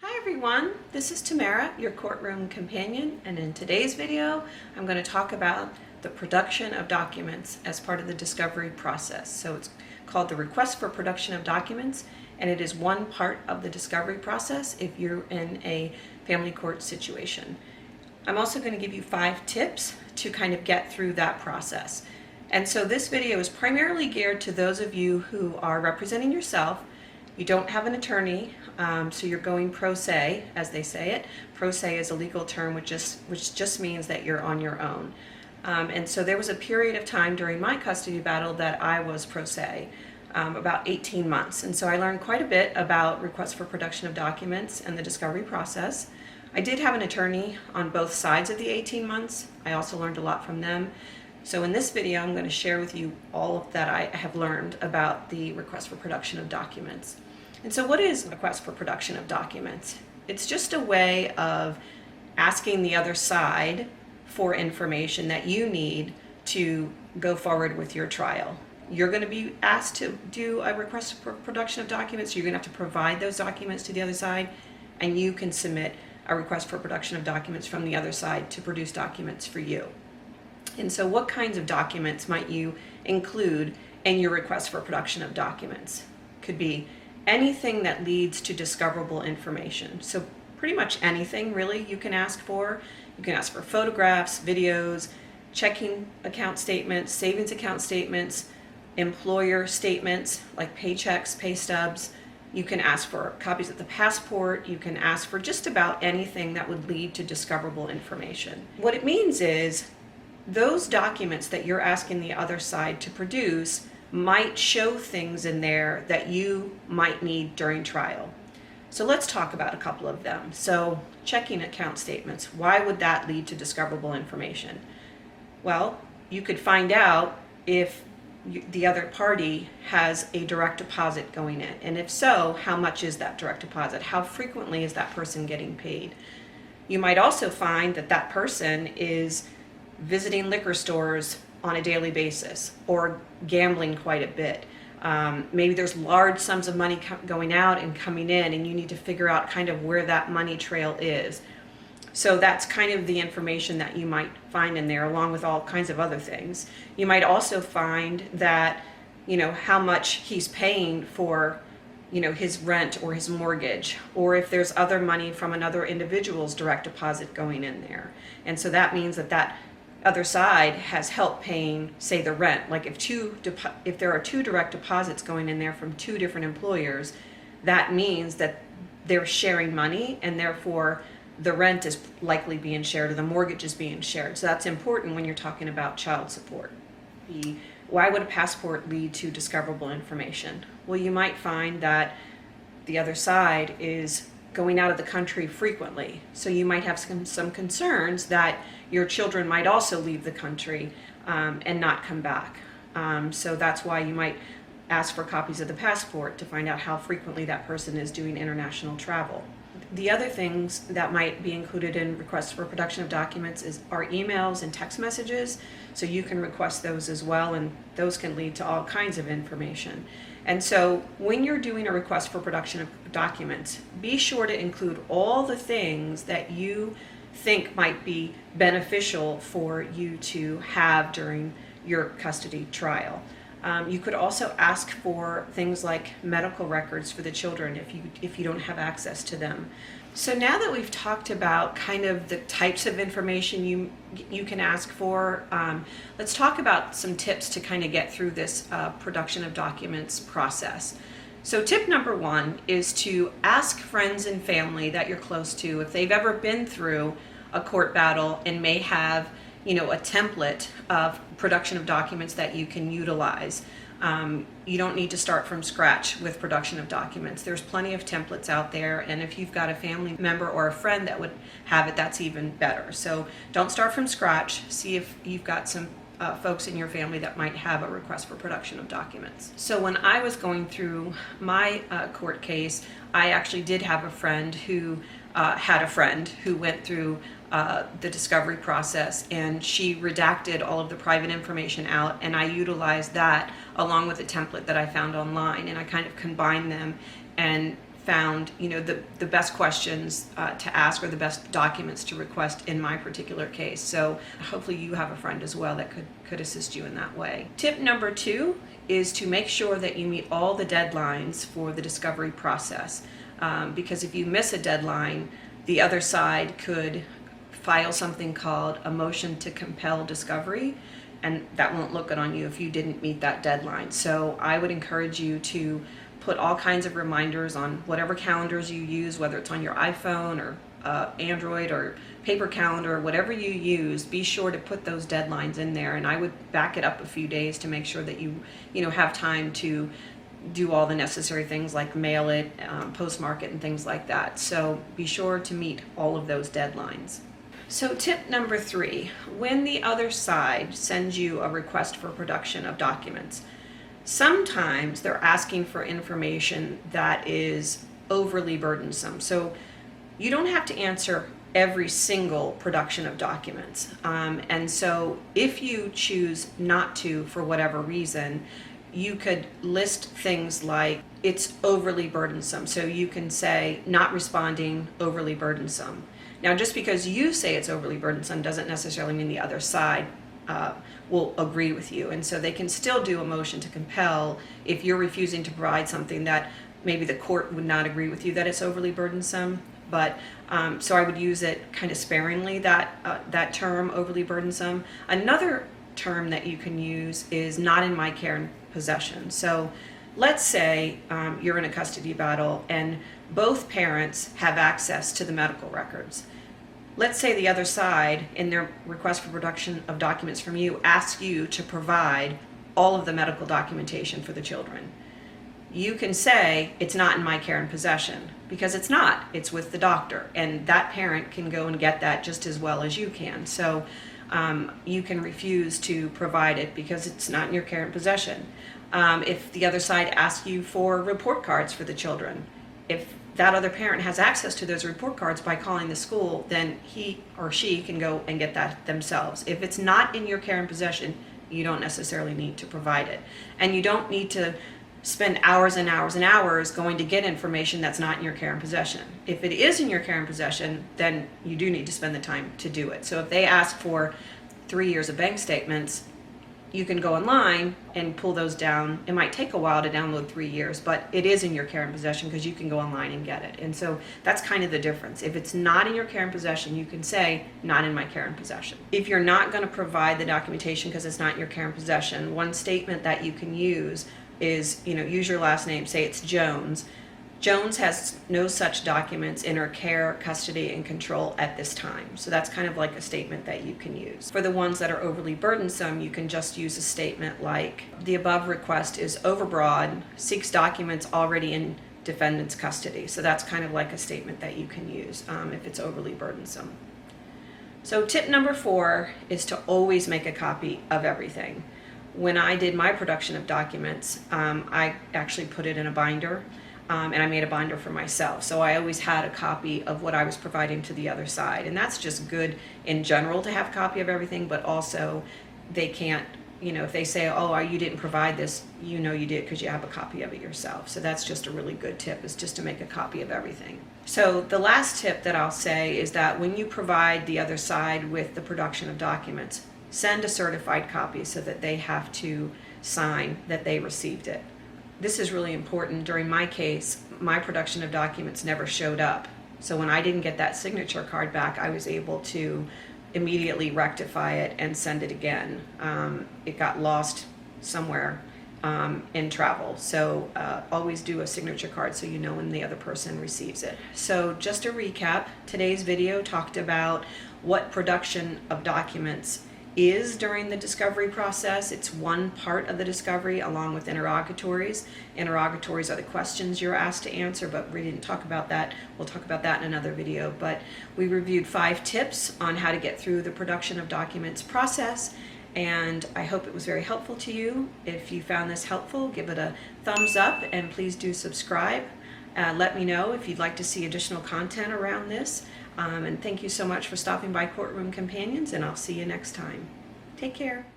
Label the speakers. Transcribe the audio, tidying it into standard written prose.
Speaker 1: Hi everyone, this is Tamara, your courtroom companion, and in today's video I'm going to talk about the production of documents as part of the discovery process. So it's called the request for production of documents, and it is one part of the discovery process if you're in a family court situation. I'm also going to give you 5 tips to kind of get through that process. And so this video is primarily geared to those of you who are representing yourself. You don't have an attorney, so you're going pro se, as they say it. Pro se is a legal term which just means that you're on your own. And so there was a period of time during my custody battle that I was pro se, about 18 months. And so I learned quite a bit about requests for production of documents and the discovery process. I did have an attorney on both sides of the 18 months. I also learned a lot from them. So in this video, I'm going to share with you all of that I have learned about the request for production of documents. And so what is a request for production of documents? It's just a way of asking the other side for information that you need to go forward with your trial. You're going to be asked to do a request for production of documents. You're going to have to provide those documents to the other side, and you can submit a request for production of documents from the other side to produce documents for you. And so what kinds of documents might you include in your request for production of documents? Could be anything that leads to discoverable information. So pretty much anything really you can ask for. You can ask for photographs, videos, checking account statements, savings account statements, employer statements like paychecks, pay stubs. You can ask for copies of the passport. You can ask for just about anything that would lead to discoverable information. What it means is those documents that you're asking the other side to produce might show things in there that you might need during trial. So let's talk about a couple of them. So checking account statements, why would that lead to discoverable information? Well, you could find out if the other party has a direct deposit going in, and if so, how much is that direct deposit? How frequently is that person getting paid? You might also find that that person is visiting liquor stores on a daily basis or gambling quite a bit. Maybe there's large sums of money going out and coming in, and you need to figure out kind of where that money trail is. So that's kind of the information that you might find in there, along with all kinds of other things. You might also find that, how much he's paying for, his rent or his mortgage, or if there's other money from another individual's direct deposit going in there. And so that means that other side has help paying, say, the rent. Like if there are 2 direct deposits going in there from 2 different employers, that means that they're sharing money, and therefore the rent is likely being shared or the mortgage is being shared. So that's important when you're talking about child support. Why would a passport lead to discoverable information? Well, you might find that the other side is going out of the country frequently. So you might have some concerns that your children might also leave the country and not come back. So that's why you might ask for copies of the passport to find out how frequently that person is doing international travel. The other things that might be included in requests for production of documents are emails and text messages. So you can request those as well, and those can lead to all kinds of information. And so when you're doing a request for production of documents, be sure to include all the things that you think might be beneficial for you to have during your custody trial. You could also ask for things like medical records for the children if you don't have access to them. So now that we've talked about kind of the types of information you can ask for, let's talk about some tips to kind of get through this production of documents process. So tip number 1 is to ask friends and family that you're close to if they've ever been through a court battle and may have a template of production of documents that you can utilize. You don't need to start from scratch with production of documents. There's plenty of templates out there, and if you've got a family member or a friend that would have it, that's even better. So don't start from scratch. See if you've got some folks in your family that might have a request for production of documents. So when I was going through my court case, I actually did have a friend who had a friend who went through the discovery process, and she redacted all of the private information out, and I utilized that along with a template that I found online, and I kind of combined them and found, the best questions to ask or the best documents to request in my particular case. So hopefully you have a friend as well that could assist you in that way. Tip number 2 is to make sure that you meet all the deadlines for the discovery process. Because if you miss a deadline, the other side could file something called a motion to compel discovery, and that won't look good on you if you didn't meet that deadline. So I would encourage you to put all kinds of reminders on whatever calendars you use, whether it's on your iPhone or Android or paper calendar, whatever you use. Be sure to put those deadlines in there, and I would back it up a few days to make sure that you have time to do all the necessary things like mail it, postmark it, and things like that. So be sure to meet all of those deadlines. So tip number 3, when the other side sends you a request for production of documents, sometimes they're asking for information that is overly burdensome. So you don't have to answer every single production of documents. And so if you choose not to, for whatever reason, you could list things like it's overly burdensome. So you can say not responding, overly burdensome. Now, just because you say it's overly burdensome doesn't necessarily mean the other side will agree with you. And so they can still do a motion to compel if you're refusing to provide something that maybe the court would not agree with you that it's overly burdensome. But so I would use it kind of sparingly, that term, overly burdensome. Another term that you can use is not in my care and possession. So let's say you're in a custody battle and both parents have access to the medical records. Let's say the other side, in their request for production of documents from you, asks you to provide all of the medical documentation for the children. You can say it's not in my care and possession, because it's not. It's with the doctor, and that parent can go and get that just as well as you can. So you can refuse to provide it because it's not in your care and possession. If the other side asks you for report cards for the children, if that other parent has access to those report cards by calling the school, then he or she can go and get that themselves. If it's not in your care and possession, you don't necessarily need to provide it. And you don't need to spend hours and hours and hours going to get information that's not in your care and possession. If it is in your care and possession, then you do need to spend the time to do it. So if they ask for 3 years of bank statements, you can go online and pull those down. It might take a while to download 3 years, but it is in your care and possession because you can go online and get it. And so that's kind of the difference. If it's not in your care and possession, you can say, not in my care and possession. If you're not going to provide the documentation because it's not in your care and possession, one statement that you can use is, use your last name, say it's Jones. Jones has no such documents in her care, custody, and control at this time. So that's kind of like a statement that you can use. For the ones that are overly burdensome, you can just use a statement like, the above request is overbroad, seeks documents already in defendant's custody. So that's kind of like a statement that you can use if it's overly burdensome. So tip number 4 is to always make a copy of everything. When I did my production of documents, I actually put it in a binder. And I made a binder for myself. So I always had a copy of what I was providing to the other side. And that's just good in general to have a copy of everything, but also they can't, if they say, oh, you didn't provide this, you did because you have a copy of it yourself. So that's just a really good tip, is just to make a copy of everything. So the last tip that I'll say is that when you provide the other side with the production of documents, send a certified copy so that they have to sign that they received it. This is really important. During my case, my production of documents never showed up. So when I didn't get that signature card back, I was able to immediately rectify it and send it again. It got lost somewhere in travel. So always do a signature card so you know when the other person receives it. So just to recap, today's video talked about what production of documents is during the discovery process. It's one part of the discovery along with interrogatories. Interrogatories are the questions you're asked to answer, but we didn't talk about that. We'll talk about that in another video. But we reviewed 5 tips on how to get through the production of documents process, and I hope it was very helpful to you. If you found this helpful, give it a thumbs up and please do subscribe. Let me know if you'd like to see additional content around this. And thank you so much for stopping by Courtroom Companions, and I'll see you next time. Take care.